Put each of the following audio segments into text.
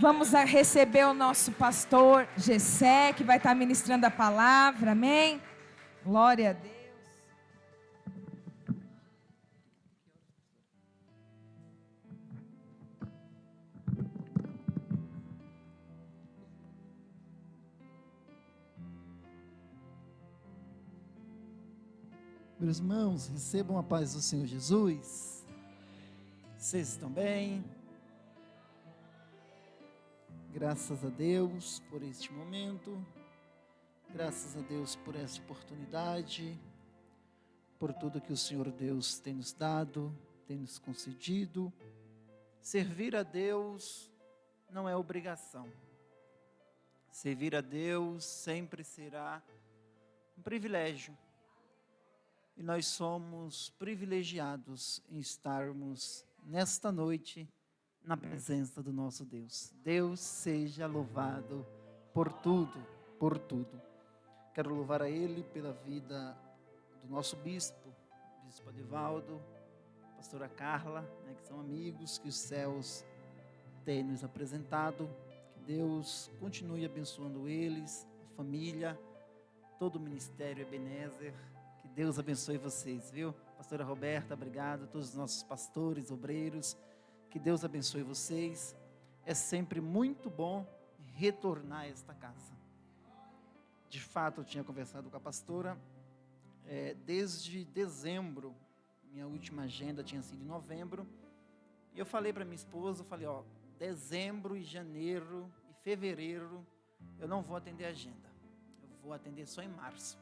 Vamos receber o nosso pastor Gessé, que vai estar ministrando a palavra, amém? Glória a Deus. Meus irmãos, recebam a paz do Senhor Jesus. Vocês estão bem? Graças a Deus por este momento. Graças a Deus por esta oportunidade. Por tudo que o Senhor Deus tem nos dado, tem nos concedido. Servir a Deus não é obrigação. Servir a Deus sempre será um privilégio. E nós somos privilegiados em estarmos nesta noite na presença do nosso Deus. Deus seja louvado por tudo, por tudo. Quero louvar a Ele pela vida do nosso bispo Adivaldo, pastora Carla, que são amigos que os céus têm nos apresentado. Que Deus continue abençoando eles, a família, todo o ministério Ebenezer. Que Deus abençoe vocês, viu? Pastora Roberta, obrigado. Todos os nossos pastores, obreiros. Que Deus abençoe vocês. É sempre muito bom retornar a esta casa. De fato, eu tinha conversado com a pastora desde dezembro. Minha última agenda tinha sido em novembro. E eu falei para minha esposa, dezembro e janeiro e fevereiro eu não vou atender a agenda. Eu vou atender só em março.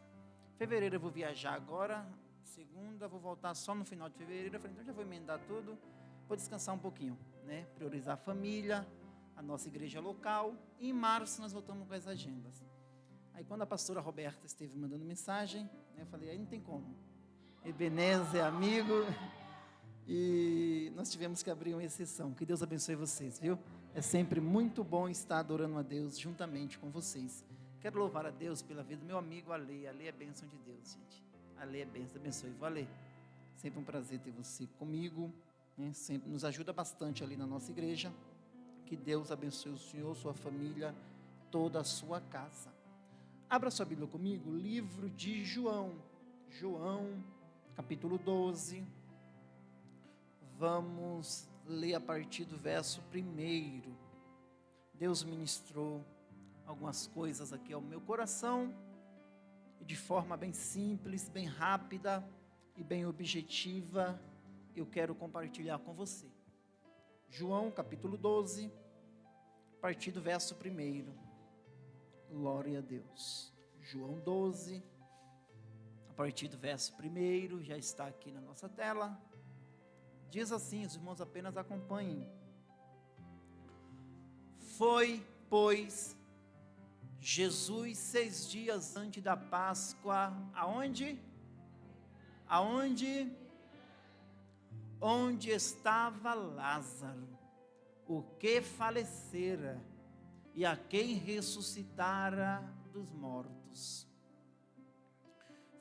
Fevereiro eu vou viajar agora, segunda vou voltar só no final de fevereiro. Eu falei, então já vou emendar tudo, vou descansar um pouquinho, priorizar a família, a nossa igreja local, e em março nós voltamos com as agendas. Aí quando a pastora Roberta esteve mandando mensagem, eu falei, aí não tem como, Ebenezer é amigo, e nós tivemos que abrir uma exceção. Que Deus abençoe vocês, viu? É sempre muito bom estar adorando a Deus juntamente com vocês. Quero louvar a Deus pela vida do meu amigo Ale. Ale é bênção de Deus, gente. Ale é bênção, abençoe. Ale, sempre um prazer ter você comigo, sempre nos ajuda bastante ali na nossa igreja. Que Deus abençoe o senhor, sua família, toda a sua casa. Abra sua Bíblia comigo, livro de João, capítulo 12. Vamos ler a partir do verso 1. Deus ministrou algumas coisas aqui ao meu coração, e de forma bem simples, bem rápida e bem objetiva, eu quero compartilhar com você. João capítulo 12, a partir do verso 1. Glória a Deus. João 12, a partir do verso 1, já está aqui na nossa tela. Diz assim, os irmãos apenas acompanhem. Foi, pois, Jesus 6 dias antes da Páscoa, aonde? Onde estava Lázaro, o que falecera, e a quem ressuscitara dos mortos.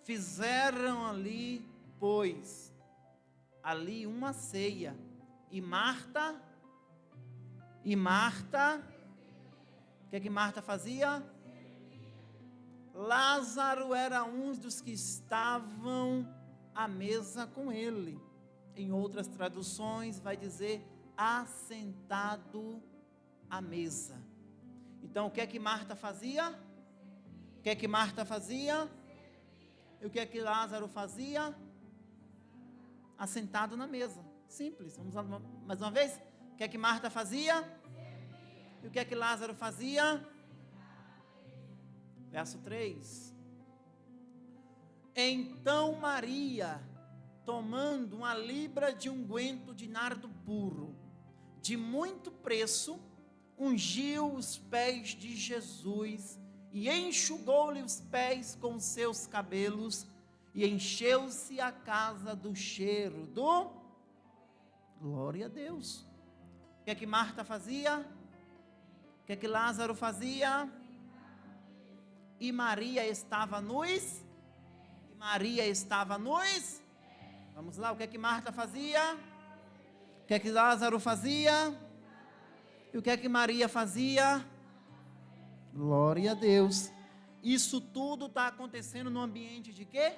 Fizeram ali, pois, uma ceia, e Marta, o que Marta fazia? Lázaro era um dos que estavam à mesa com ele. Em outras traduções vai dizer assentado à mesa. Então o que é que Marta fazia? E o que é que Lázaro fazia? Assentado na mesa. Simples. Vamos lá mais uma vez. O que é que Marta fazia? E o que é que Lázaro fazia? Verso 3. Então Maria, tomando uma libra de unguento de nardo puro, de muito preço, ungiu os pés de Jesus e enxugou-lhe os pés com os seus cabelos, e encheu-se a casa do cheiro do... Glória a Deus. O que é que Marta fazia? O que é que Lázaro fazia? E Maria estava nos... Vamos lá, o que é que Marta fazia? O que é que Lázaro fazia? E o que é que Maria fazia? Glória a Deus. Isso tudo está acontecendo no ambiente de quê?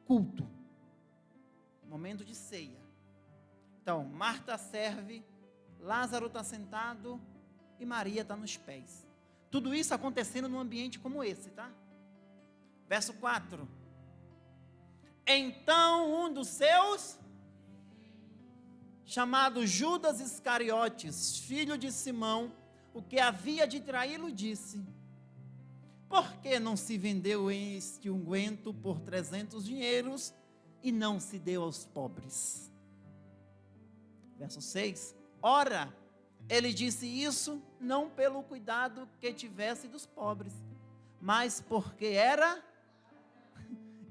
Culto. Momento de ceia. Então, Marta serve, Lázaro está sentado e Maria está nos pés. Tudo isso acontecendo num ambiente como esse, tá? Verso 4. Então um dos seus, chamado Judas Iscariotes, filho de Simão, o que havia de traí-lo, disse: por que não se vendeu este unguento por 300 dinheiros e não se deu aos pobres? Verso 6. Ora, ele disse isso não pelo cuidado que tivesse dos pobres, mas porque era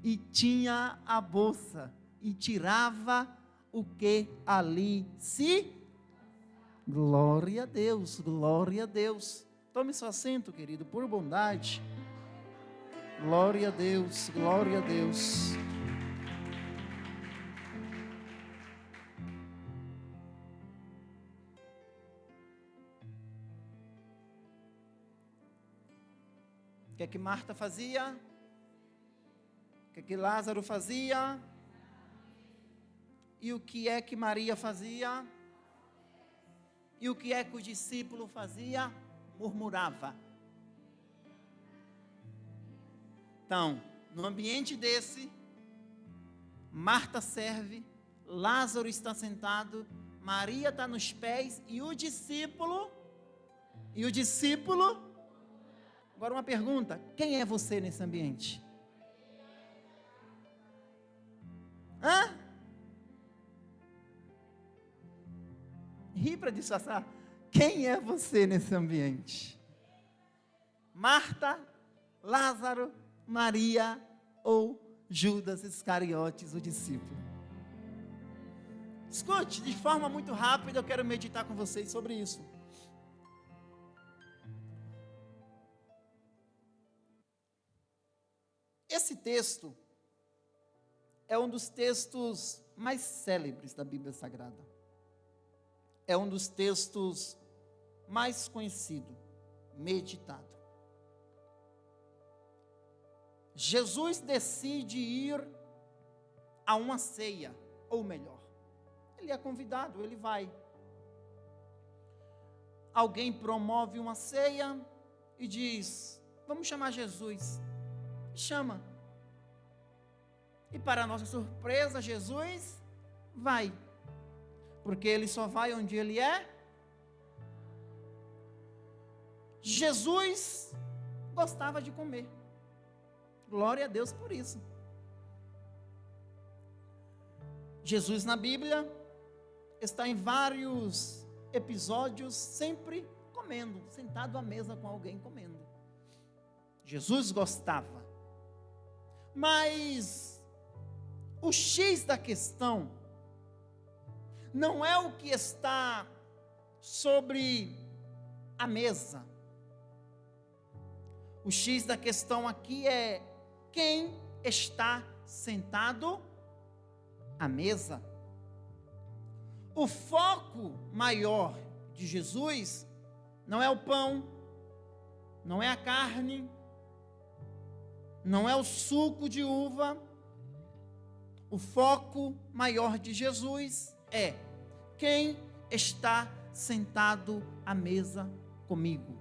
e tinha a bolsa e tirava o que ali se... Glória a Deus, glória a Deus. Tome seu assento, querido, por bondade. Glória a Deus, glória a Deus. O que é que Marta fazia? O que é que Lázaro fazia? E o que é que Maria fazia? E o que é que o discípulo fazia? Murmurava. Então, no ambiente desse, Marta serve, Lázaro está sentado, Maria está nos pés e o discípulo? Agora uma pergunta: quem é você nesse ambiente? Hã? Ri para disfarçar. Quem é você nesse ambiente? Marta, Lázaro, Maria ou Judas Iscariotes, o discípulo? Escute, de forma muito rápida, eu quero meditar com vocês sobre isso. Esse texto é um dos textos mais célebres da Bíblia Sagrada. É um dos textos mais conhecido, meditado. Jesus decide ir a uma ceia, ou melhor, ele é convidado, ele vai. Alguém promove uma ceia e diz: vamos chamar Jesus. Chama. E para nossa surpresa, Jesus vai. Porque ele só vai onde ele é. Jesus gostava de comer. Glória a Deus por isso. Jesus na Bíblia está em vários episódios sempre comendo, sentado à mesa com alguém comendo. Jesus gostava. Mas o X da questão não é o que está sobre a mesa. O X da questão aqui é quem está sentado à mesa. O foco maior de Jesus não é o pão, não é a carne, não é o suco de uva. O foco maior de Jesus é quem está sentado à mesa comigo.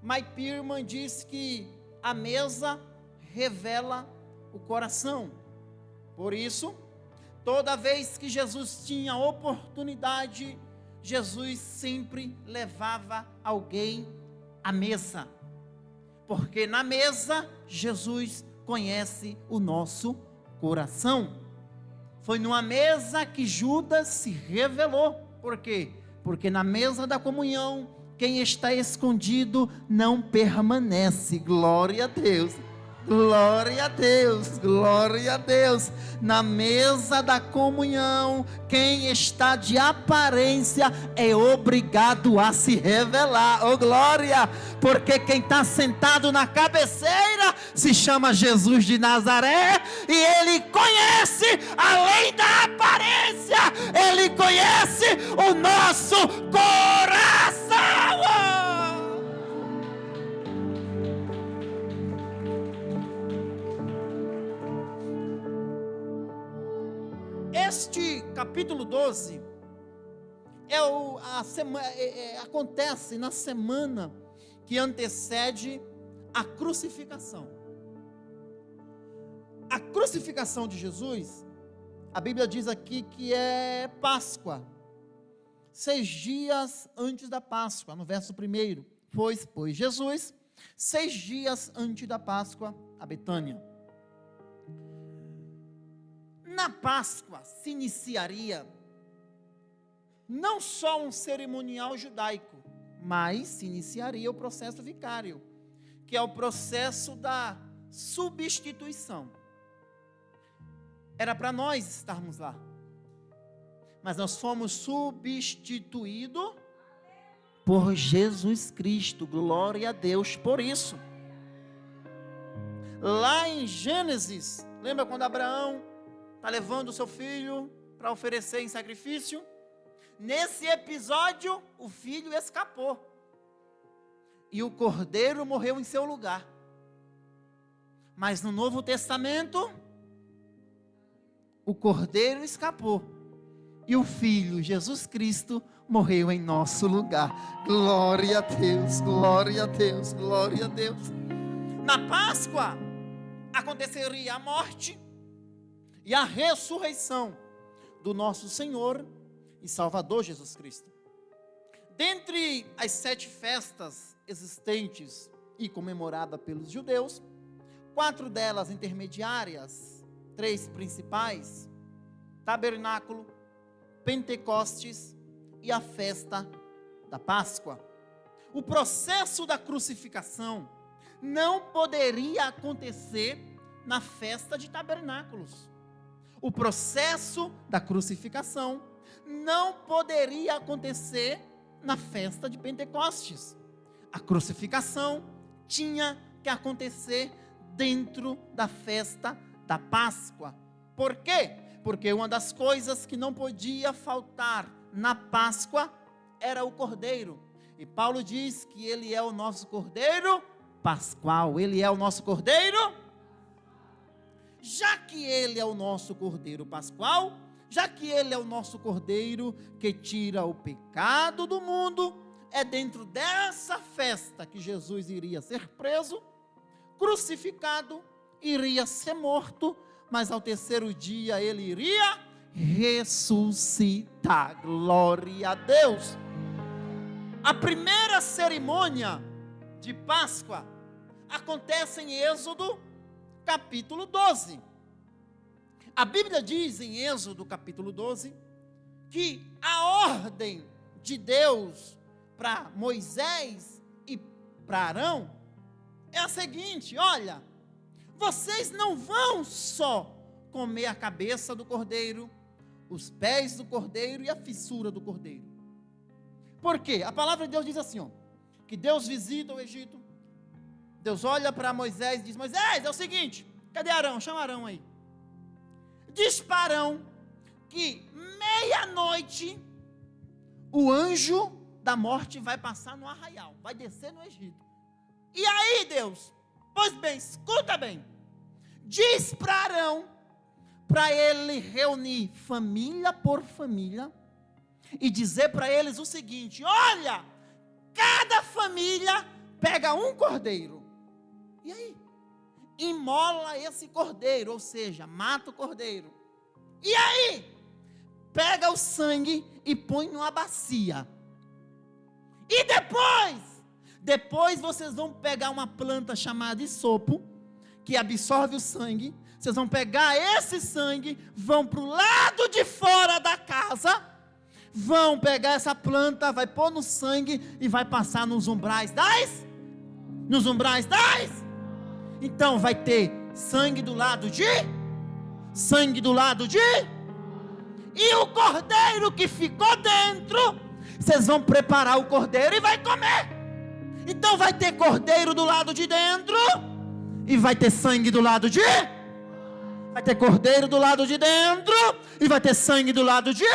Mike Pierman diz que a mesa revela o coração. Por isso, toda vez que Jesus tinha oportunidade, Jesus sempre levava alguém à mesa. Porque na mesa, Jesus conhece o nosso coração. Foi numa mesa que Judas se revelou. Por quê? Porque na mesa da comunhão, quem está escondido não permanece. Glória a Deus. Glória a Deus, glória a Deus. Na mesa da comunhão, quem está de aparência é obrigado a se revelar. Oh glória, porque quem está sentado na cabeceira se chama Jesus de Nazaré, e ele conhece, além da aparência, ele conhece o nosso coração. Este capítulo 12 acontece na semana que antecede a crucificação. A crucificação de Jesus, a Bíblia diz aqui que é Páscoa, 6 dias antes da Páscoa, no verso 1, pois Jesus 6 dias antes da Páscoa a Betânia. Na Páscoa se iniciaria não só um cerimonial judaico, mas se iniciaria o processo vicário, que é o processo da substituição. Era para nós estarmos lá, mas nós fomos substituídos por Jesus Cristo. Glória a Deus por isso. Lá em Gênesis, lembra quando Abraão está levando o seu filho para oferecer em sacrifício? Nesse episódio, o filho escapou e o cordeiro morreu em seu lugar. Mas no Novo Testamento, o cordeiro escapou e o filho, Jesus Cristo, morreu em nosso lugar. Glória a Deus, glória a Deus, glória a Deus. Na Páscoa aconteceria a morte e a ressurreição do nosso Senhor e Salvador Jesus Cristo. Dentre as 7 festas existentes e comemoradas pelos judeus, 4 delas intermediárias, 3 principais: Tabernáculo, Pentecostes e a festa da Páscoa. O processo da crucificação não poderia acontecer na festa de Tabernáculos. O processo da crucificação não poderia acontecer na festa de Pentecostes. A crucificação tinha que acontecer dentro da festa da Páscoa. Por quê? Porque uma das coisas que não podia faltar na Páscoa era o cordeiro. E Paulo diz que ele é o nosso cordeiro pascual. Ele é o nosso cordeiro. Já que ele é o nosso cordeiro pascual, já que ele é o nosso cordeiro que tira o pecado do mundo, é dentro dessa festa que Jesus iria ser preso, crucificado, iria ser morto, mas ao 3º dia ele iria ressuscitar. Glória a Deus. A primeira cerimônia de Páscoa acontece em Êxodo capítulo 12. A Bíblia diz em Êxodo capítulo 12 que a ordem de Deus para Moisés e para Arão é a seguinte: olha, vocês não vão só comer a cabeça do cordeiro, os pés do cordeiro e a fissura do cordeiro. Por quê? A palavra de Deus diz assim, que Deus visita o Egito. Deus olha para Moisés e diz: Moisés, é o seguinte, cadê Arão? Chama Arão aí. Diz para Arão que meia-noite o anjo da morte vai passar no arraial, vai descer no Egito. E aí, Deus, pois bem, escuta bem, diz para Arão, para ele reunir família por família, e dizer para eles o seguinte: olha, cada família pega um cordeiro, e aí? Imola esse cordeiro, ou seja, mata o cordeiro, e aí? Pega o sangue e põe numa bacia, e depois vocês vão pegar uma planta chamada isopo, que absorve o sangue. Vocês vão pegar esse sangue, vão para o lado de fora da casa, vão pegar essa planta, vai pôr no sangue e vai passar nos umbrais das. Então vai ter sangue do lado de, e o cordeiro que ficou dentro, vocês vão preparar o cordeiro e vai comer. Então vai ter cordeiro do lado de dentro e vai ter sangue do lado de, vai ter cordeiro do lado de dentro e vai ter sangue do lado de.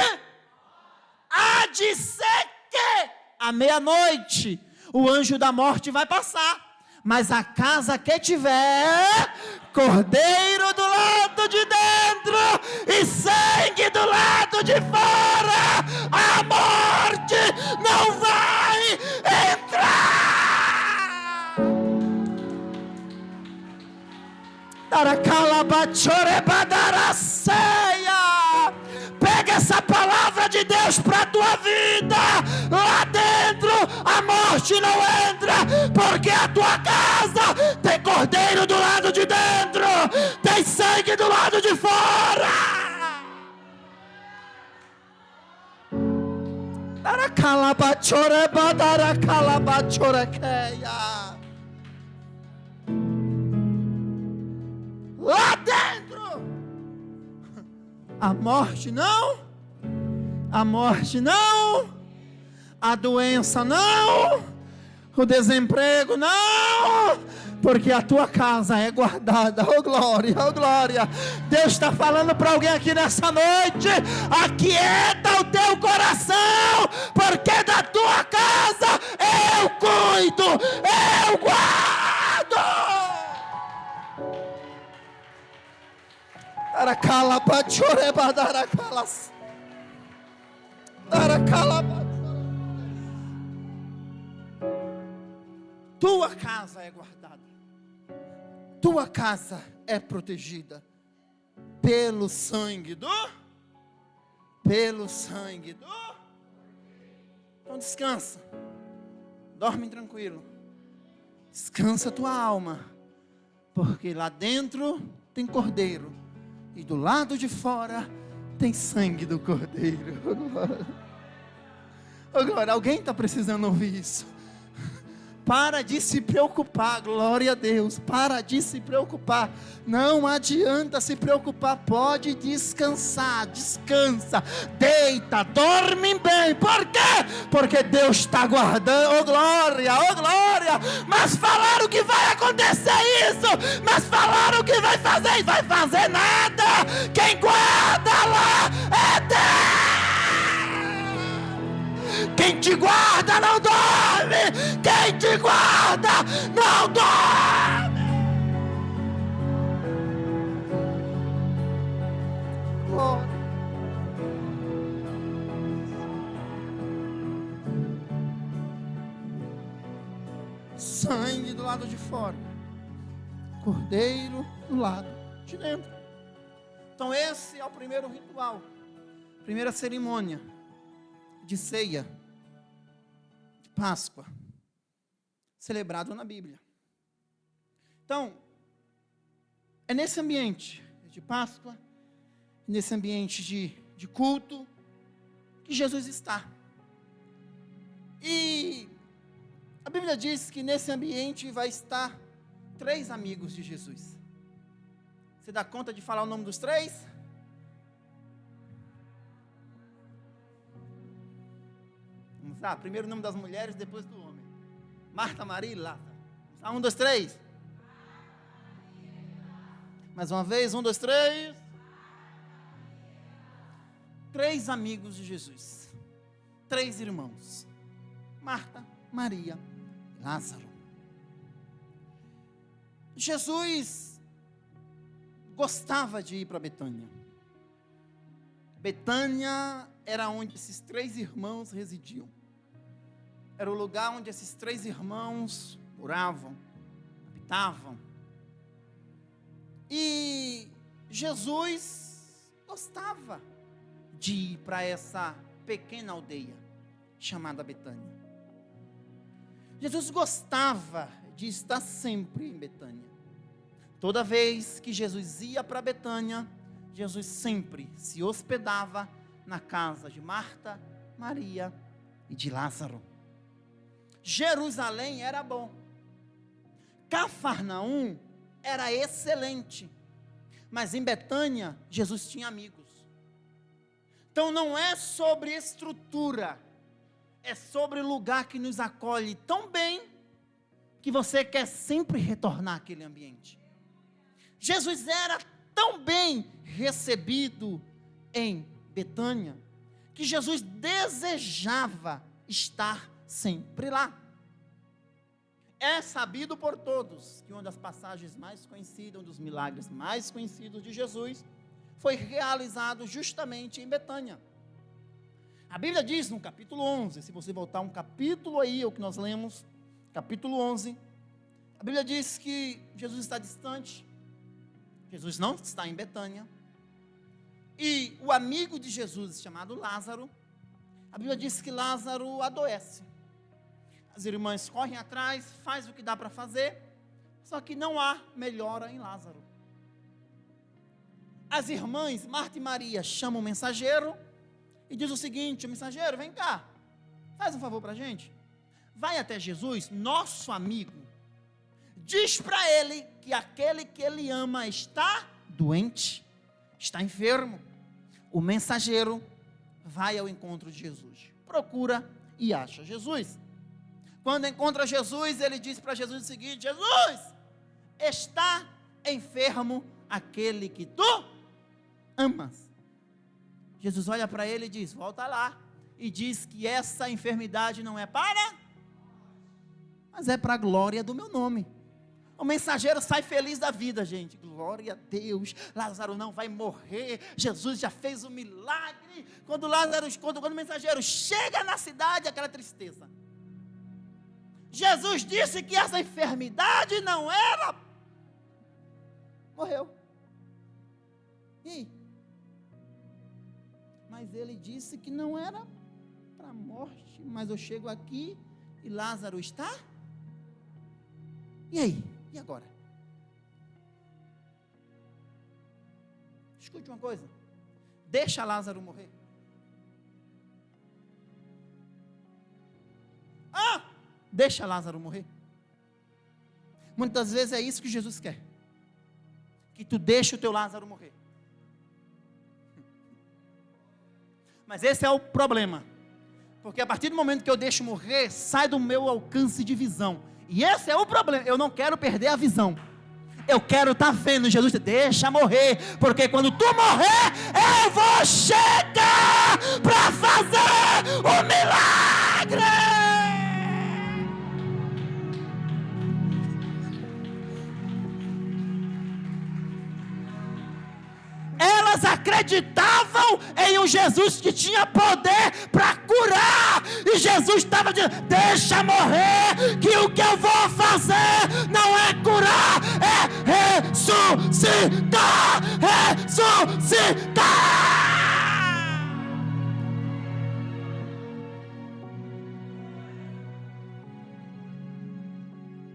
Há de ser que à meia-noite o anjo da morte vai passar, Mas a casa que tiver cordeiro do lado de dentro e sangue do lado de fora, a morte não vai entrar. Pega essa palavra de Deus para a tua vida. Lá dentro a morte não entra, porque a tua casa tem cordeiro do lado de dentro, tem sangue do lado de fora. Lá dentro a morte não, a doença não, o desemprego não, porque a tua casa é guardada. Oh glória, oh glória. Deus está falando para alguém aqui nessa noite: aquieta o teu coração, porque da tua casa eu cuido, eu guardo. Tua casa é guardada, tua casa é protegida pelo sangue do. Então descansa, dorme tranquilo, descansa tua alma, porque lá dentro tem cordeiro e do lado de fora tem sangue do cordeiro. Agora, alguém está precisando ouvir isso? Para de se preocupar, glória a Deus, para de se preocupar, não adianta se preocupar, pode descansar, descansa, deita, dorme bem. Por quê? Porque Deus está guardando. Oh glória, mas falaram que vai acontecer isso, mas falaram que vai fazer nada. Quem guarda lá é Deus. Quem te guarda não dorme, quem te guarda não dorme. Glória. Sangue do lado de fora, cordeiro do lado de dentro. Então esse é o primeiro ritual, primeira cerimônia de ceia, de Páscoa, celebrado na Bíblia. Então, é nesse ambiente de Páscoa, nesse ambiente de culto, que Jesus está. E a Bíblia diz que nesse ambiente vai estar 3 amigos de Jesus. Você dá conta de falar o nome dos 3? Vamos lá, primeiro o nome das mulheres, depois do homem. Marta, Maria e Lázaro. 1, 2, 3. Mais uma vez, 1, 2, 3. 3 amigos de Jesus. 3 irmãos. Marta, Maria e Lázaro. Jesus gostava de ir para Betânia. Betânia era onde esses 3 irmãos residiam. Era o lugar onde esses 3 irmãos moravam, habitavam. E Jesus gostava de ir para essa pequena aldeia chamada Betânia. Jesus gostava de estar sempre em Betânia. Toda vez que Jesus ia para Betânia, Jesus sempre se hospedava na casa de Marta, Maria e de Lázaro. Jerusalém era bom, Cafarnaum era excelente, mas em Betânia Jesus tinha amigos. Então não é sobre estrutura, é sobre lugar que nos acolhe tão bem que você quer sempre retornar àquele ambiente. Jesus era tão bem recebido em Betânia que Jesus desejava estar sempre lá. É sabido por todos que uma das passagens mais conhecidas, um dos milagres mais conhecidos de Jesus, foi realizado justamente em Betânia. A Bíblia diz no capítulo 11, se você voltar um capítulo aí, o que nós lemos, capítulo 11, a Bíblia diz que Jesus está distante, Jesus não está em Betânia, e o amigo de Jesus, chamado Lázaro, a Bíblia diz que Lázaro adoece. As irmãs correm atrás, faz o que dá para fazer, só que não há melhora em Lázaro. As irmãs, Marta e Maria, chamam o mensageiro e diz o seguinte: o mensageiro, vem cá, faz um favor para a gente, vai até Jesus, nosso amigo, diz para ele que aquele que ele ama está doente, está enfermo. O mensageiro vai ao encontro de Jesus, procura e acha Jesus. Quando encontra Jesus, ele diz para Jesus o seguinte: Jesus, está enfermo aquele que tu amas. Jesus olha para ele e diz: volta lá, e diz que essa enfermidade não é para, mas é para a glória do meu nome. O mensageiro sai feliz da vida, gente. Glória a Deus, Lázaro não vai morrer, Jesus já fez um milagre. Quando o mensageiro chega na cidade, aquela tristeza. Jesus disse que essa enfermidade não era. Morreu. E aí? Mas ele disse que não era para a morte. Mas eu chego aqui e Lázaro está. E aí? E agora? Escute uma coisa. Deixa Lázaro morrer. Deixa Lázaro morrer. Muitas vezes é isso que Jesus quer. Que tu deixe o teu Lázaro morrer. Mas esse é o problema. Porque a partir do momento que eu deixo morrer, sai do meu alcance de visão. E esse é o problema. Eu não quero perder a visão. Eu quero estar vendo Jesus. Deixa morrer. Porque quando tu morrer, eu vou chegar para fazer o milagre. Elas acreditavam em um Jesus que tinha poder para curar, e Jesus estava dizendo: deixa morrer, que o que eu vou fazer não é curar, é ressuscitar, ressuscitar.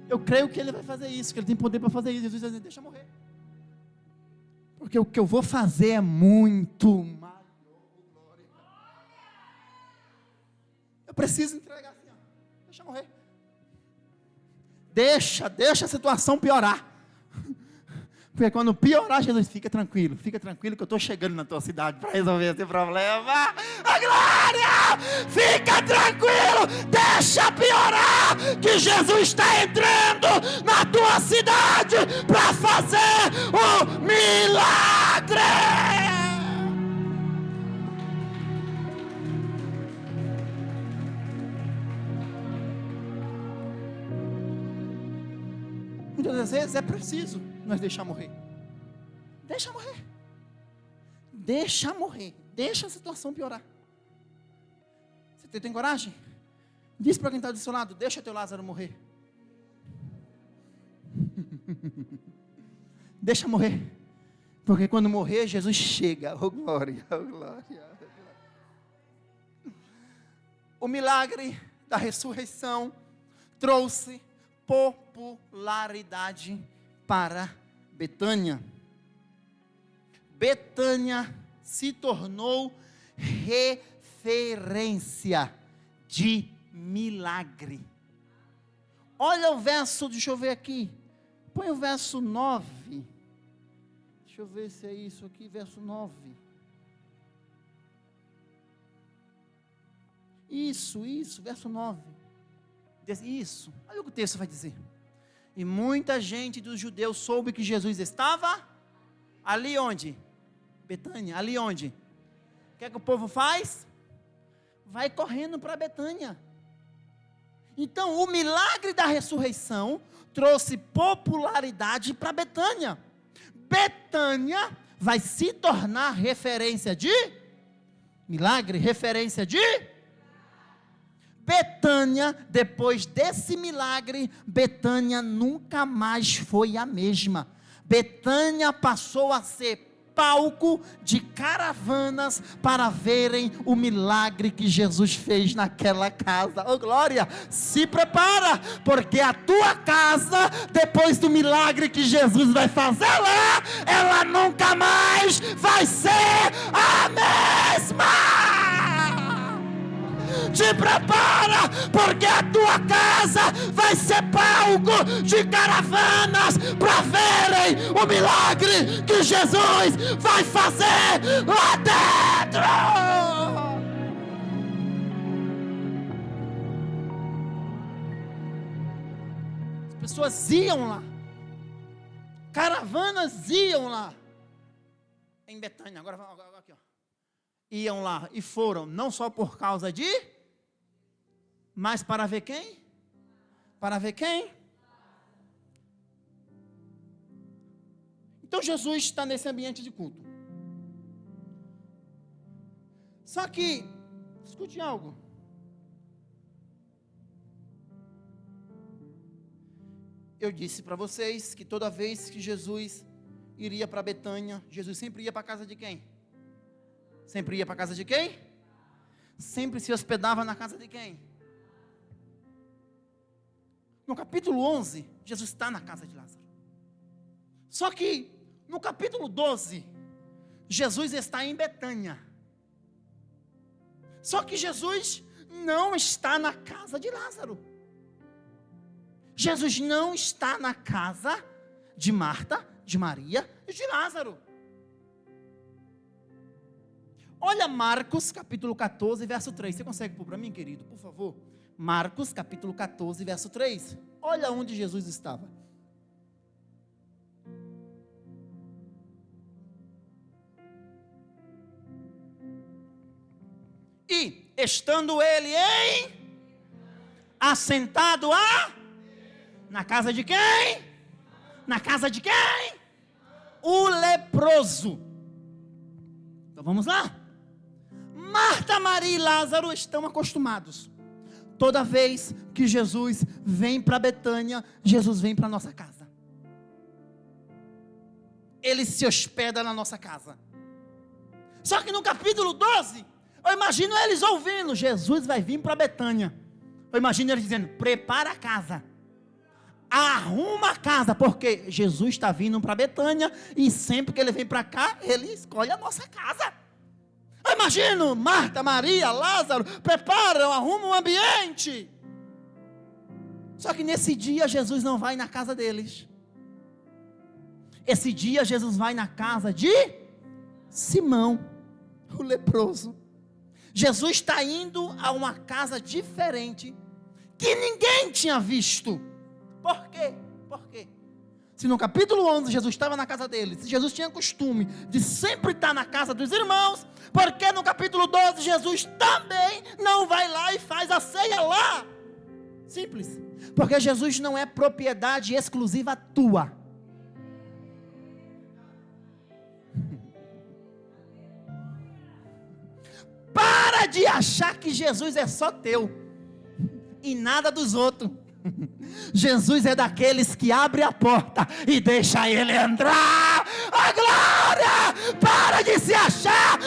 Eu creio que ele vai fazer isso, que ele tem poder para fazer isso. Jesus diz: deixa morrer. Porque o que eu vou fazer é muito maior. Eu preciso entregar assim, ó. Deixa morrer. Deixa a situação piorar. Porque quando piorar, Jesus, fica tranquilo que eu estou chegando na tua cidade para resolver esse problema. A glória! Fica tranquilo, deixa piorar, que Jesus está entrando na tua cidade para fazer o milagre. Muitas vezes é preciso nós deixar morrer. Deixa morrer. Deixa morrer. Deixa a situação piorar. Você tem coragem? Diz para quem está do seu lado: deixa teu Lázaro morrer. Deixa morrer. Porque quando morrer, Jesus chega. Oh glória, oh glória. O milagre da ressurreição trouxe popularidade para Betânia. Betânia se tornou referência de milagre. Olha o verso, deixa eu ver aqui. Põe o verso 9. Deixa eu ver se é isso aqui, verso 9. Isso, verso 9. Isso, olha o que o texto vai dizer. E muita gente dos judeus soube que Jesus estava ali onde? Betânia, ali onde? O que é que o povo faz? Vai correndo para Betânia. Então, o milagre da ressurreição trouxe popularidade para Betânia. Betânia vai se tornar referência de milagre, referência de Betânia. Depois desse milagre, Betânia nunca mais foi a mesma. Betânia passou a ser palco de caravanas para verem o milagre que Jesus fez naquela casa. Oh glória, se prepara, porque a tua casa, depois do milagre que Jesus vai fazer lá, ela nunca mais vai ser a mesma. Te prepara, porque a tua casa vai ser palco de caravanas para verem o milagre que Jesus vai fazer lá dentro. As pessoas iam lá, caravanas iam lá, em Betânia, agora aqui, ó. Iam lá e foram, não só por causa de, mas para ver quem? Para ver quem? Então Jesus está nesse ambiente de culto. Só que, escute algo. Eu disse para vocês que toda vez que Jesus iria para Betânia, Jesus sempre ia para a casa de quem? Sempre ia para a casa de quem? Sempre se hospedava na casa de quem? No capítulo 11, Jesus está na casa de Lázaro. Só que, no capítulo 12, Jesus está em Betânia. Só que Jesus não está na casa de Lázaro. Jesus não está na casa de Marta, de Maria e de Lázaro. Olha Marcos, capítulo 14, verso 3. Você consegue pôr para mim, querido, por favor? Marcos, capítulo 14, verso 3. Olha onde Jesus estava. E, estando ele assentado na casa de quem? Na casa de quem? O leproso. Então vamos lá. Marta, Maria e Lázaro estão acostumados. Toda vez que Jesus vem para Betânia, Jesus vem para a nossa casa. Ele se hospeda na nossa casa. Só que no capítulo 12, eu imagino eles ouvindo, Jesus vai vir para Betânia. Eu imagino eles dizendo, prepara a casa. Arruma a casa, porque Jesus está vindo para Betânia, e sempre que ele vem para cá, ele escolhe a nossa casa. Eu imagino Marta, Maria, Lázaro, preparam, arrumam o ambiente. Só que nesse dia Jesus não vai na casa deles. Esse dia Jesus vai na casa de Simão, o leproso. Jesus está indo a uma casa diferente, que ninguém tinha visto. Por quê? Por quê? Se no capítulo 11 Jesus estava na casa deles, se Jesus tinha costume de sempre estar na casa dos irmãos, porque no capítulo 12 Jesus também não vai lá e faz a ceia lá? Simples. Porque Jesus não é propriedade exclusiva tua. Para de achar que Jesus é só teu e nada dos outros. Jesus é daqueles que abre a porta e deixa ele entrar. A glória! Para de se achar.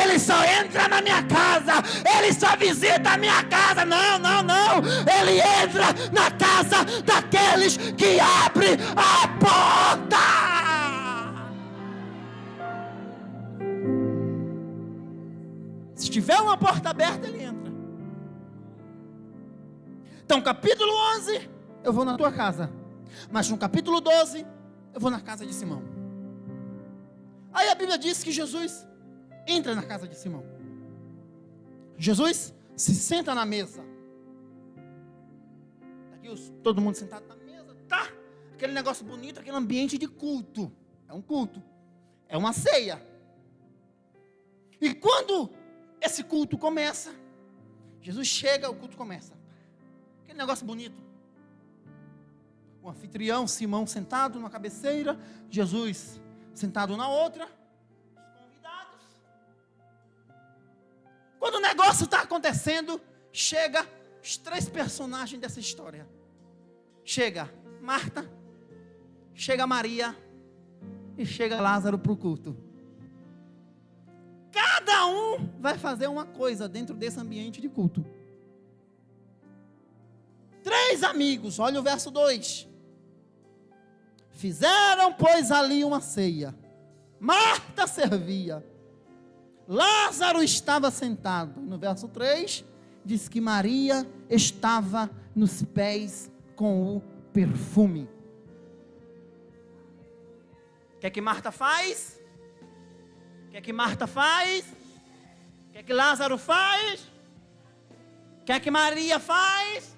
Ele só entra na minha casa. Ele só visita a minha casa. Não, não, não. Ele entra na casa daqueles que abrem a porta. Se tiver uma porta aberta, ele entra. Então, capítulo 11, eu vou na tua casa. Mas no capítulo 12, eu vou na casa de Simão. Aí a Bíblia diz que Jesus entra na casa de Simão. Jesus se senta na mesa. Aqui todo mundo sentado na mesa, tá? Aquele negócio bonito, aquele ambiente de culto. É um culto. É uma ceia. E quando esse culto começa, Jesus chega, o culto começa. Aquele negócio bonito. O anfitrião, Simão, sentado numa cabeceira, Jesus sentado na outra, os convidados. Quando o negócio está acontecendo, chega os 3 personagens dessa história. Chega Marta, chega Maria e chega Lázaro para o culto. Cada um vai fazer uma coisa dentro desse ambiente de culto. 3 amigos, olha o verso 2. Fizeram, pois, ali uma ceia. Marta servia. Lázaro estava sentado. No verso 3, diz que Maria estava nos pés com o perfume. O que é que Marta faz? O que é que Marta faz? O que é que Lázaro faz? O que é que Maria faz?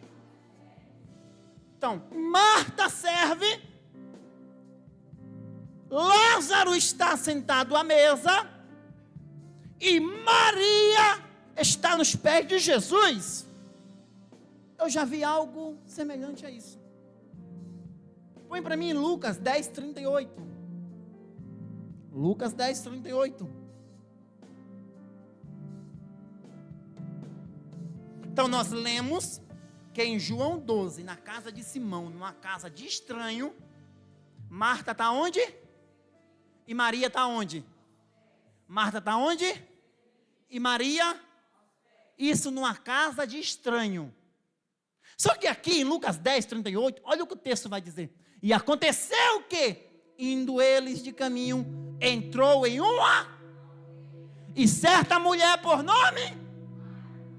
Então, Marta serve. Lázaro está sentado à mesa. E Maria está nos pés de Jesus. Eu já vi algo semelhante a isso. Põe para mim Lucas 10:38. Lucas 10:38. Então nós lemos que em João 12, na casa de Simão, numa casa de estranho, Marta está onde? E Maria está onde? Marta está onde? E Maria? Isso numa casa de estranho. Só que aqui em Lucas 10:38, olha o que o texto vai dizer. E aconteceu que, indo eles de caminho, entrou em uma, e certa mulher por nome,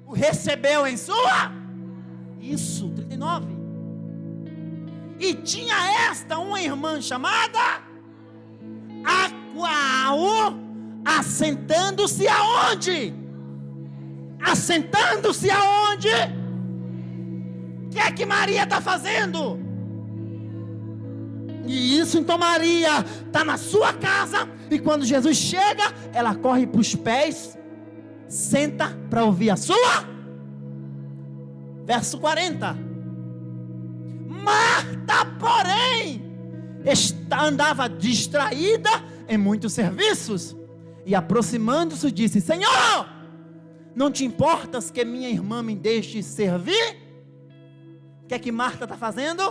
o recebeu em sua, isso, 39. E tinha esta uma irmã chamada, a qual, assentando-se aonde? Assentando-se aonde? O que é que Maria está fazendo? E isso, então Maria está na sua casa, e quando Jesus chega, ela corre para os pés, senta para ouvir a sua. Verso 40. Marta, porém, andava distraída em muitos serviços, e aproximando-se disse: Senhor, não te importas que minha irmã me deixe servir? O que é que Marta está fazendo?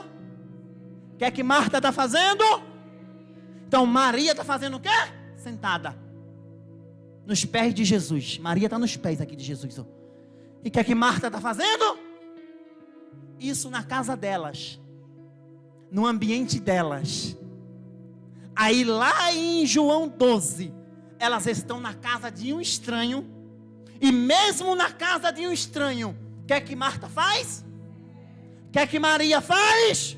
O que é que Marta está fazendo? Então Maria está fazendo o quê? Sentada nos pés de Jesus. Maria está nos pés aqui de Jesus. Ó. E o que é que Marta está fazendo? Isso na casa delas, no ambiente delas. Aí lá em João 12, elas estão na casa de um estranho. E mesmo na casa de um estranho, o que é que Marta faz? O que é que Maria faz?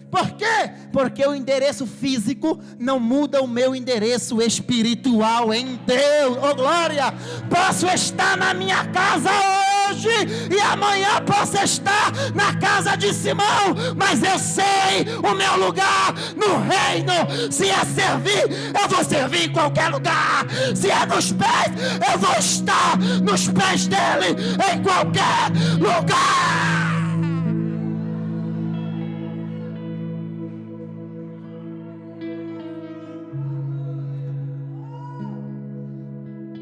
Por quê? Porque o endereço físico não muda o meu endereço espiritual em Deus. Oh glória! Posso estar na minha casa hoje e amanhã posso estar na casa de Simão, mas eu sei o meu lugar no reino. Se é servir, eu vou servir em qualquer lugar. Se é nos pés, eu vou estar nos pés dele em qualquer lugar.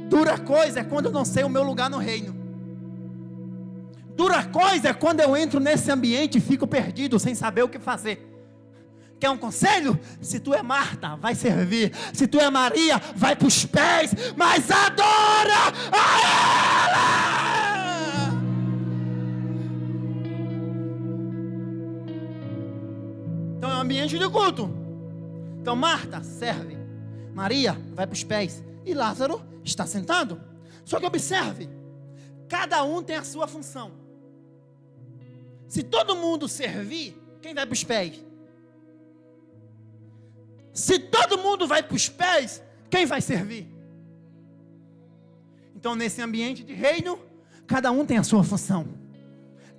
Dura coisa é quando eu não sei o meu lugar no reino. Dura coisa é quando eu entro nesse ambiente e fico perdido, sem saber o que fazer. Quer um conselho? Se tu é Marta, vai servir. Se tu é Maria, vai para os pés, mas adora a ela. Então é um ambiente de culto. Então Marta serve, Maria vai para os pés, e Lázaro está sentado. Só que observe, cada um tem a sua função. Se todo mundo servir, quem vai para os pés? Se todo mundo vai para os pés, quem vai servir? Então nesse ambiente de reino, cada um tem a sua função.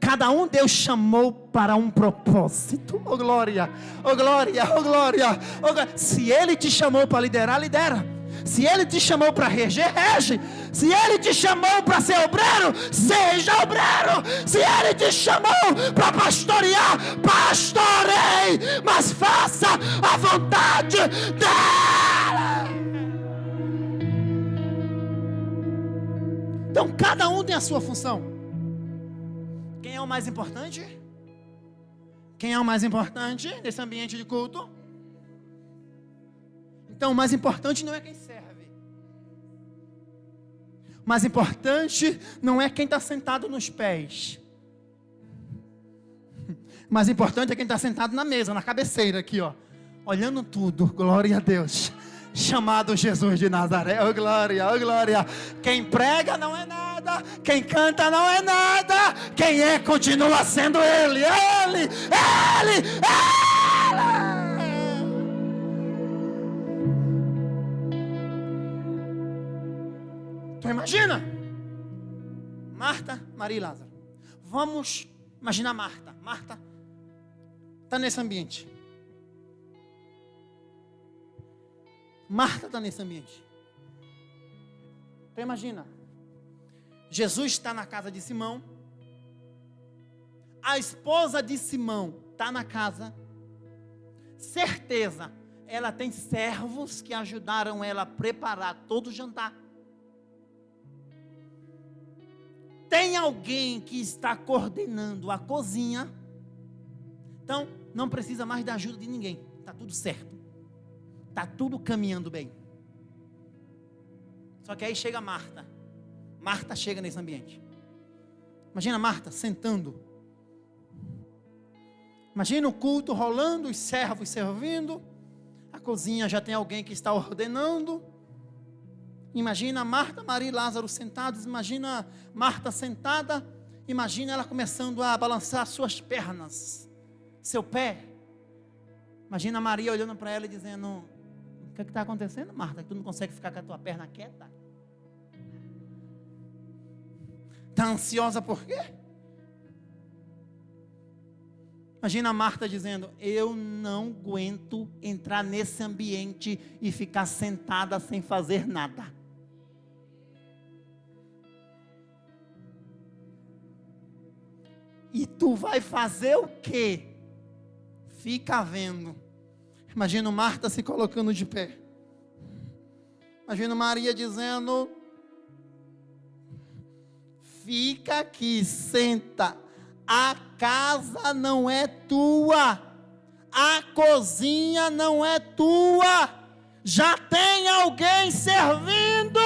Cada um Deus chamou para um propósito. Oh glória, oh glória, oh glória, oh glória. Se Ele te chamou para liderar, lidera. Se Ele te chamou para reger, rege. Se Ele te chamou para ser obreiro, seja obreiro. Se Ele te chamou para pastorear, pastoreie, mas faça a vontade dEle. Então cada um tem a sua função. Quem é o mais importante? Quem é o mais importante nesse ambiente de culto? Então o mais importante não é quem serve. O mais importante não é quem está sentado nos pés. O mais importante é quem está sentado na mesa, na cabeceira aqui, ó, olhando tudo. Glória a Deus. Chamado Jesus de Nazaré. Oh glória, oh glória. Quem prega não é nada. Quem canta não é nada. Quem é continua sendo Ele. Ele. Então imagina, Marta, Maria e Lázaro. Vamos imaginar Marta. Marta está nesse ambiente. Marta está nesse ambiente. Então imagina, Jesus está na casa de Simão. A esposa de Simão está na casa. Certeza, ela tem servos que ajudaram ela a preparar todo o jantar. Tem alguém que está coordenando a cozinha. Então, não precisa mais da ajuda de ninguém. Está tudo certo. Está tudo caminhando bem. Só que aí chega Marta. Marta chega nesse ambiente. Imagina Marta sentando. Imagina o culto rolando, os servos servindo. A cozinha já tem alguém que está ordenando. Imagina Marta, Maria e Lázaro sentados. Imagina Marta sentada. Imagina ela começando a balançar suas pernas, seu pé. Imagina Maria olhando para ela e dizendo: o que está acontecendo, Marta? Que tu não consegue ficar com a tua perna quieta? Está ansiosa por quê? Imagina Marta dizendo: eu não aguento entrar nesse ambiente e ficar sentada sem fazer nada. E tu vai fazer o quê? Fica vendo. Imagina Marta se colocando de pé. Imagina Maria dizendo: fica aqui, senta. A casa não é tua. A cozinha não é tua. Já tem alguém servindo.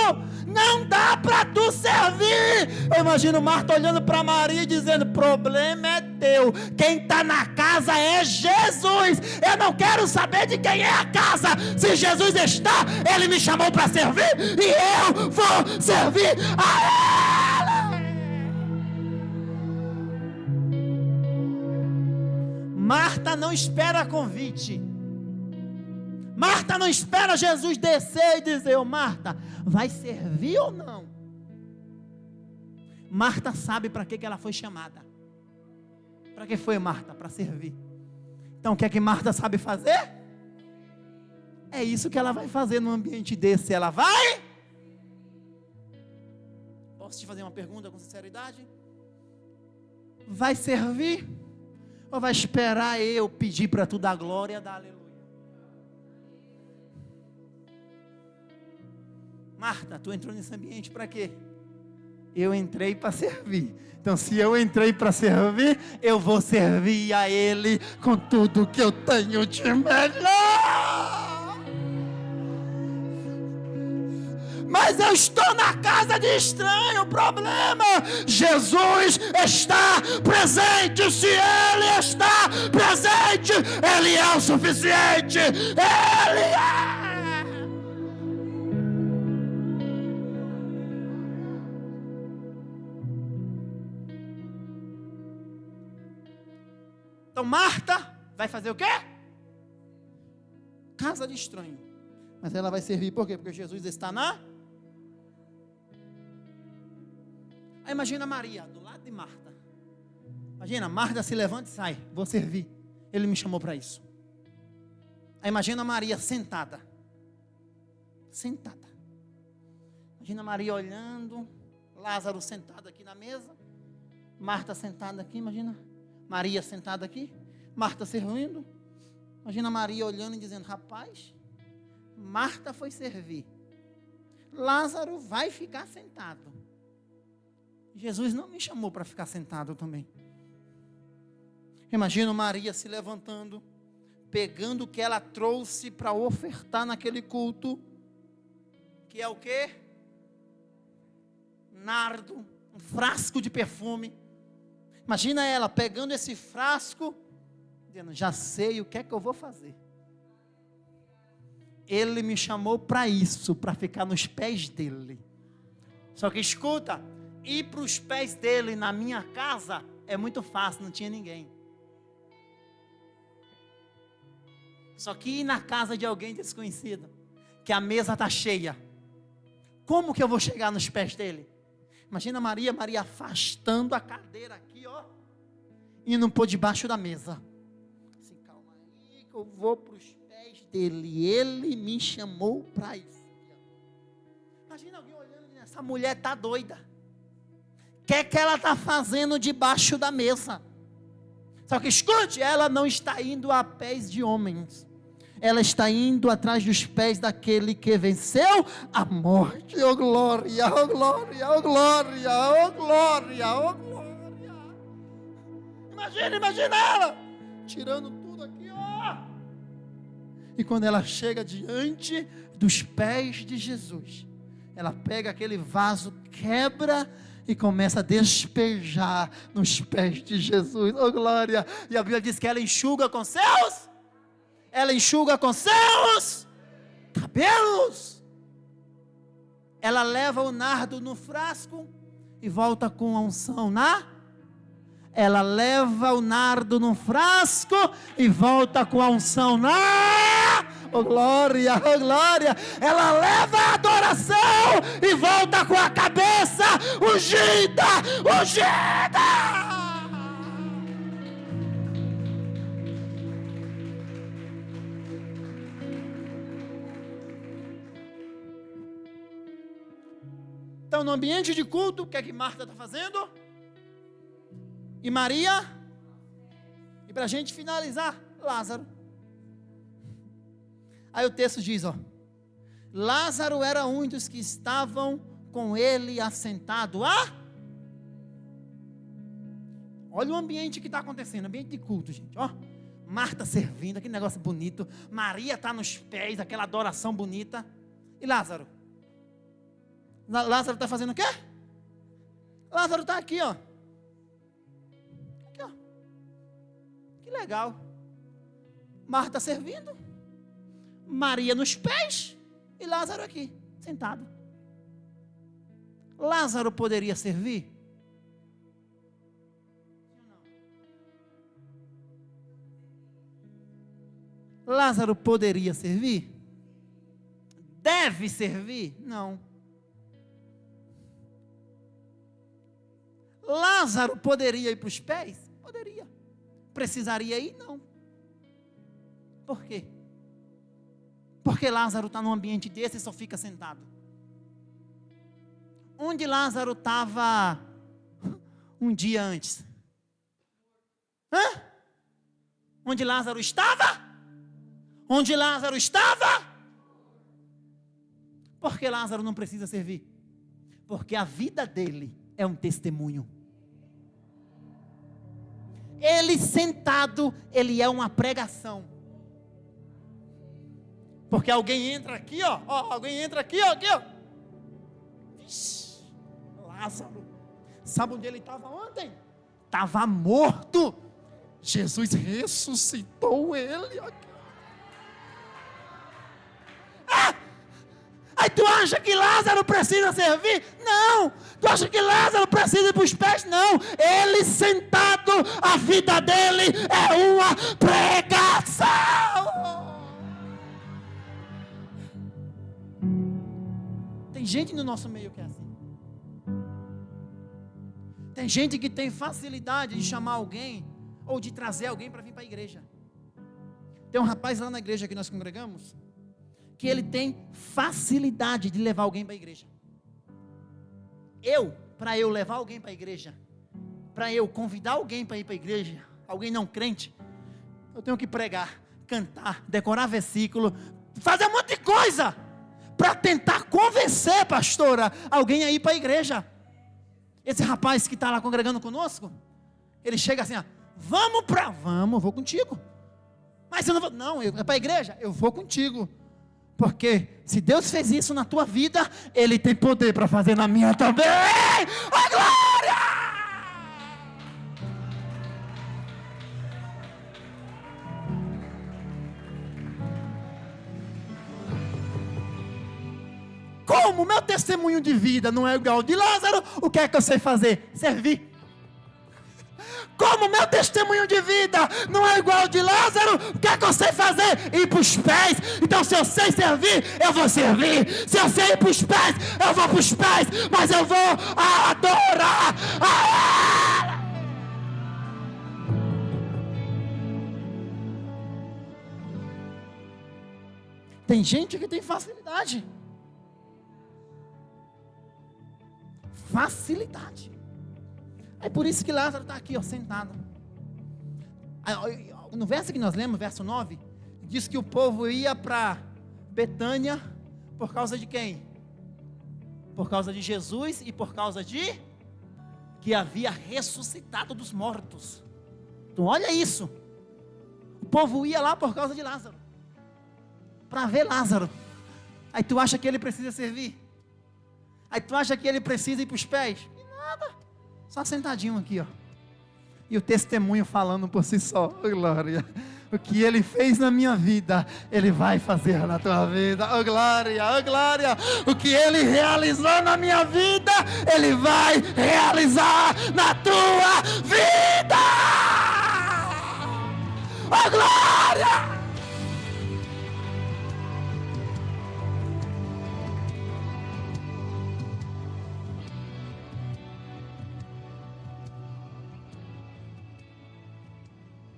Não dá para tu servir. Eu imagino Marta olhando para Maria e dizendo: problema é teu. Quem está na casa é Jesus. Eu não quero saber de quem é a casa. Se Jesus está, Ele me chamou para servir e eu vou servir a Ele. Marta não espera convite. Marta não espera Jesus descer e dizer: ô Marta, vai servir ou não? Marta sabe para que ela foi chamada. Para que foi Marta? Para servir. Então o que é que Marta sabe fazer? É isso que ela vai fazer num ambiente desse. Ela vai? Posso te fazer uma pergunta com sinceridade? Vai servir? Ou vai esperar eu pedir para tu dar glória e dar aleluia? Marta, tu entrou nesse ambiente para quê? Eu entrei para servir. Então se eu entrei para servir, eu vou servir a Ele com tudo que eu tenho de melhor. Mas eu estou na casa de estranho. O problema, Jesus está presente. Se Ele está presente, Ele é o suficiente. Ele é. Então Marta vai fazer o quê? Casa de estranho. Mas ela vai servir por quê? Porque Jesus está na... Aí imagina Maria, do lado de Marta. Imagina, Marta se levanta e sai: vou servir. Ele me chamou para isso. Aí imagina Maria sentada. sentada. Imagina Maria olhando, Lázaro sentado aqui na mesa, Marta sentada aqui, imagina Maria sentada aqui, Marta servindo. Imagina Maria olhando e dizendo: rapaz, Marta foi servir, Lázaro vai ficar sentado. Jesus não me chamou para ficar sentado também. Imagina Maria se levantando, pegando o que ela trouxe para ofertar naquele culto, que é o quê? Nardo, um frasco de perfume. Imagina ela pegando esse frasco, dizendo: já sei o que é que eu vou fazer. Ele me chamou para isso, para ficar nos pés dele. Só que escuta, ir para os pés dele na minha casa é muito fácil, não tinha ninguém. Só que ir na casa de alguém desconhecido, que a mesa está cheia, como que eu vou chegar nos pés dele? Imagina Maria afastando a cadeira aqui, ó, indo por debaixo da mesa. Assim, calma aí que eu vou para os pés dele, ele me chamou para isso. Imagina alguém olhando e dizendo: essa mulher está doida. O que ela está fazendo debaixo da mesa? Só que escute, ela não está indo a pés de homens. Ela está indo atrás dos pés daquele que venceu a morte. Oh glória, oh glória, oh glória, oh glória, oh glória. Imagina ela tirando tudo aqui, ó. E quando ela chega diante dos pés de Jesus, ela pega aquele vaso, quebra e começa a despejar nos pés de Jesus. Oh glória. E a Bíblia diz que ela enxuga com seus cabelos. Ela leva o nardo no frasco e volta com a unção ela leva o nardo no frasco e volta com a unção oh glória, oh glória. Ela leva a adoração e volta com a cabeça ungida. Então, no ambiente de culto, o que é que Marta está fazendo? E Maria? E para a gente finalizar, Lázaro. Aí o texto diz, ó: Lázaro era um dos que estavam com ele assentado. Olha o ambiente que está acontecendo, ambiente de culto, gente, ó. Marta servindo, aquele negócio bonito. Maria está nos pés, aquela adoração bonita. E Lázaro? Lázaro está fazendo o quê? Lázaro está aqui, ó. Aqui, ó. Que legal. Marta servindo, Maria nos pés e Lázaro aqui, sentado. Lázaro poderia servir? Lázaro poderia servir? Deve servir? Não. Lázaro poderia ir para os pés? Poderia. Precisaria ir? Não. Por quê? Porque Lázaro está num ambiente desse e só fica sentado. Onde Lázaro estava um dia antes? Onde Lázaro estava? Onde Lázaro estava? Por que Lázaro não precisa servir? Porque a vida dele é um testemunho. Ele sentado, ele é uma pregação. Porque alguém entra aqui, ó, alguém entra aqui, ó, Vixe, Lázaro, sabe onde ele estava ontem? Estava morto. Jesus ressuscitou ele aqui. Aí tu acha que Lázaro precisa servir? Não. Tu acha que Lázaro precisa ir para os pés? Não. Ele sentado, a vida dele é uma pregação. Tem gente no nosso meio que é assim. Tem gente que tem facilidade de chamar alguém ou de trazer alguém para vir para a igreja. Tem um rapaz lá na igreja que nós congregamos, que ele tem facilidade de levar alguém para a igreja. Para eu levar alguém para a igreja, para eu convidar alguém para ir para a igreja, alguém não crente, eu tenho que pregar, cantar, decorar versículo, fazer um monte de coisa, para tentar convencer, pastora, alguém a ir para a igreja. Esse rapaz que está lá congregando conosco, ele chega assim, ó, vamos, vou contigo. Mas eu não vou, não, é para a igreja, eu vou contigo. Porque se Deus fez isso na tua vida, Ele tem poder para fazer na minha também. Oh, glória! Como meu testemunho de vida não é igual ao de Lázaro, o que é que eu sei fazer? Servir. Como meu testemunho de vida não é igual ao de Lázaro, o que é que eu sei fazer? Ir para os pés. Então se eu sei servir, eu vou servir. Se eu sei ir para os pés, eu vou para os pés. Mas eu vou adorar a Ele. Tem gente que tem facilidade. Facilidade. É por isso que Lázaro está aqui, ó, sentado. No verso que nós lemos, verso 9, diz que o povo ia para Betânia por causa de quem? Por causa de Jesus e por causa de que havia ressuscitado dos mortos. Então olha isso. O povo ia lá por causa de Lázaro, para ver Lázaro. Aí tu acha que ele precisa servir? Aí tu acha que ele precisa ir para os pés? E nada. Só sentadinho aqui, ó. E o testemunho falando por si só. Oh, glória. O que Ele fez na minha vida, Ele vai fazer na tua vida. Oh, glória, oh, glória. O que Ele realizou na minha vida, Ele vai realizar na tua vida. Oh, glória.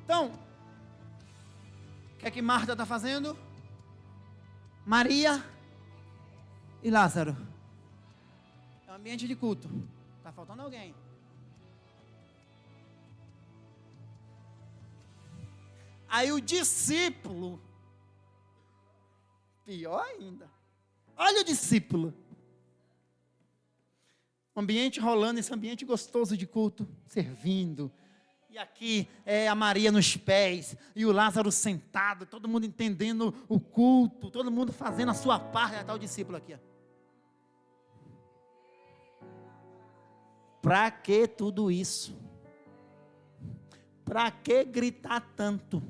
Então, o que é que Marta está fazendo? Maria e Lázaro. É um ambiente de culto. Está faltando alguém. Aí o discípulo, pior ainda. Olha o discípulo. O ambiente rolando, esse ambiente gostoso de culto, servindo. E aqui é a Maria nos pés, e o Lázaro sentado, todo mundo entendendo o culto, todo mundo fazendo a sua parte. Está o discípulo aqui. Para que tudo isso? Para que gritar tanto?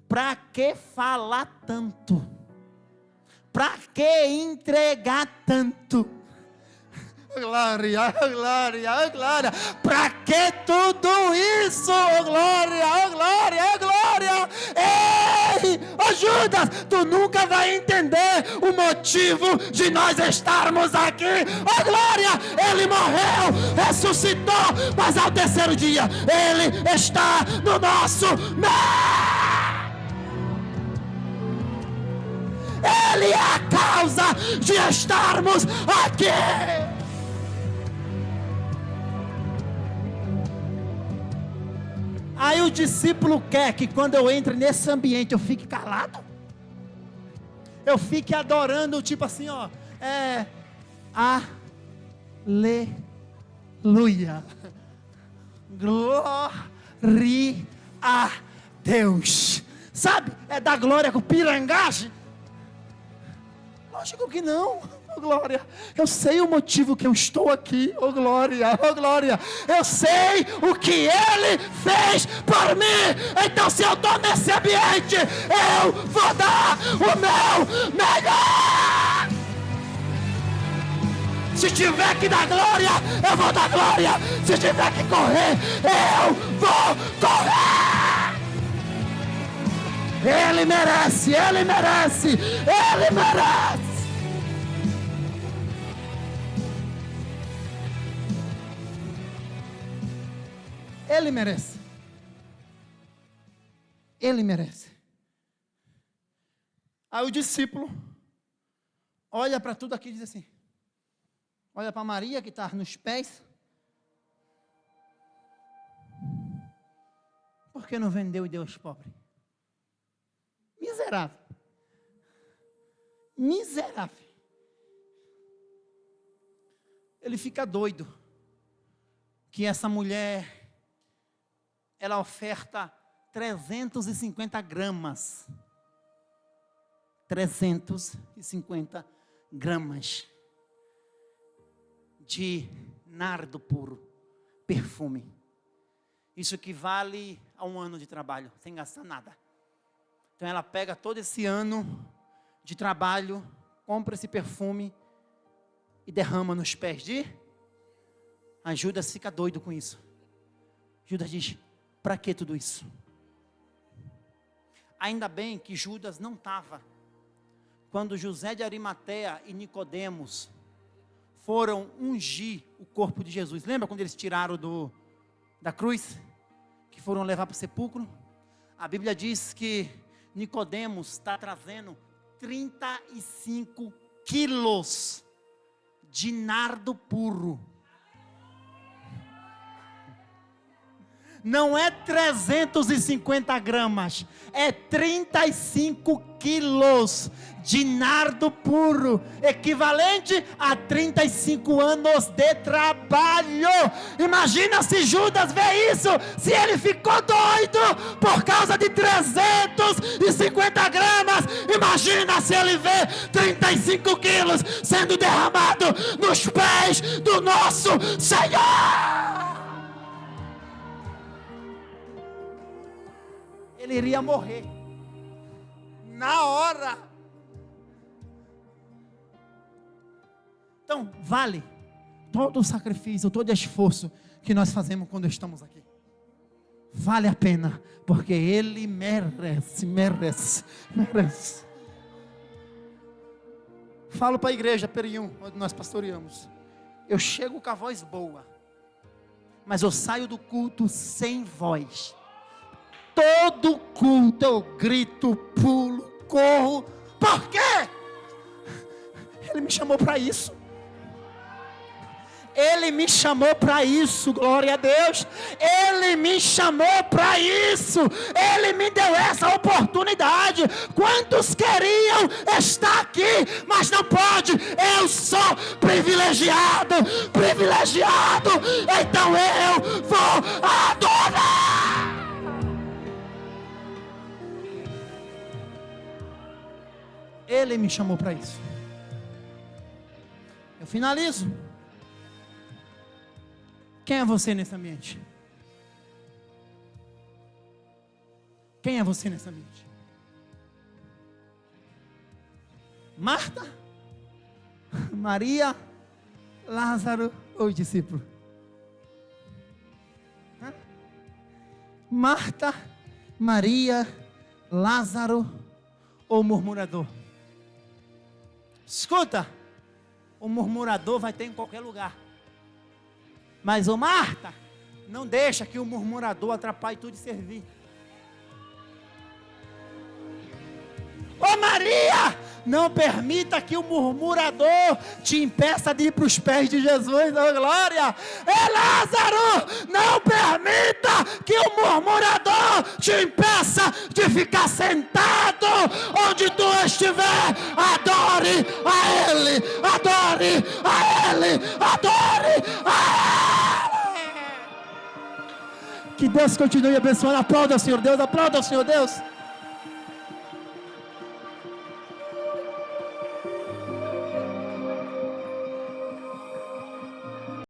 Para que falar tanto? Para que entregar tanto? Glória, glória, glória. Para que tudo isso? Glória, glória, glória. Ei, Judas, tu nunca vai entender o motivo de nós estarmos aqui. Glória, Ele morreu, ressuscitou, mas ao terceiro dia Ele está no nosso meio. Ele é a causa de estarmos aqui. Aí o discípulo quer que quando eu entre nesse ambiente eu fique calado, eu fique adorando, tipo assim, ó, aleluia, glória a Deus, sabe, é da glória com pirangagem. Lógico que não, oh glória, eu sei o motivo que eu estou aqui, oh glória, eu sei o que Ele fez por mim, então se eu estou nesse ambiente, eu vou dar o meu melhor. Se tiver que dar glória, eu vou dar glória, se tiver que correr, eu vou correr. Ele merece, Ele merece, Ele merece. Ele merece. Ele merece. Aí o discípulo olha para tudo aqui e diz assim, olha para Maria que está nos pés. Por que não vendeu e deu aos pobres? Miserável. Miserável. Ele fica doido que essa mulher, ela oferta 350 gramas. 350 gramas de nardo puro, perfume. Isso equivale a 1 ano de trabalho, sem gastar nada. Então ela pega todo esse ano de trabalho, compra esse perfume e derrama nos pés de... Aí Judas fica doido com isso. Judas diz, para que tudo isso? Ainda bem que Judas não estava quando José de Arimateia e Nicodemos foram ungir o corpo de Jesus. Lembra quando eles tiraram da cruz? Que foram levar para o sepulcro? A Bíblia diz que Nicodemos está trazendo 35 quilos de nardo puro. Não é 350 gramas, é 35 quilos de nardo puro, equivalente a 35 anos de trabalho. Imagina se Judas vê isso, se ele ficou doido por causa de 350 gramas. Imagina se ele vê 35 quilos sendo derramado nos pés do nosso Senhor. Ele iria morrer na hora. Então, vale todo o sacrifício, todo o esforço que nós fazemos quando estamos aqui. Vale a pena, porque Ele merece. Falo para a igreja Perium, onde nós pastoreamos. Eu chego com a voz boa, mas eu saio do culto sem voz. Todo culto eu grito, pulo, corro. Por quê? Ele me chamou para isso. Ele me chamou para isso, glória a Deus. Ele me chamou para isso. Ele me deu essa oportunidade. Quantos queriam estar aqui, mas não pode? Eu sou privilegiado. Então eu vou adorar. Ele me chamou para isso. Eu finalizo. Quem é você nesse ambiente? Quem é você nesse ambiente? Marta? Maria? Lázaro ou discípulo? Marta? Maria? Lázaro ou murmurador? Escuta, o murmurador vai ter em qualquer lugar. Mas, ô Marta, não deixa que o murmurador atrapalhe tu de servir. Ô Maria, não permita que o murmurador te impeça de ir para os pés de Jesus, oh glória. Lázaro, não permita que o murmurador te impeça de ficar sentado onde tu estiver. Adore a Ele, adore a Ele, adore a Ele. Que Deus continue abençoando. Aplauda ao Senhor Deus, aplauda ao Senhor Deus.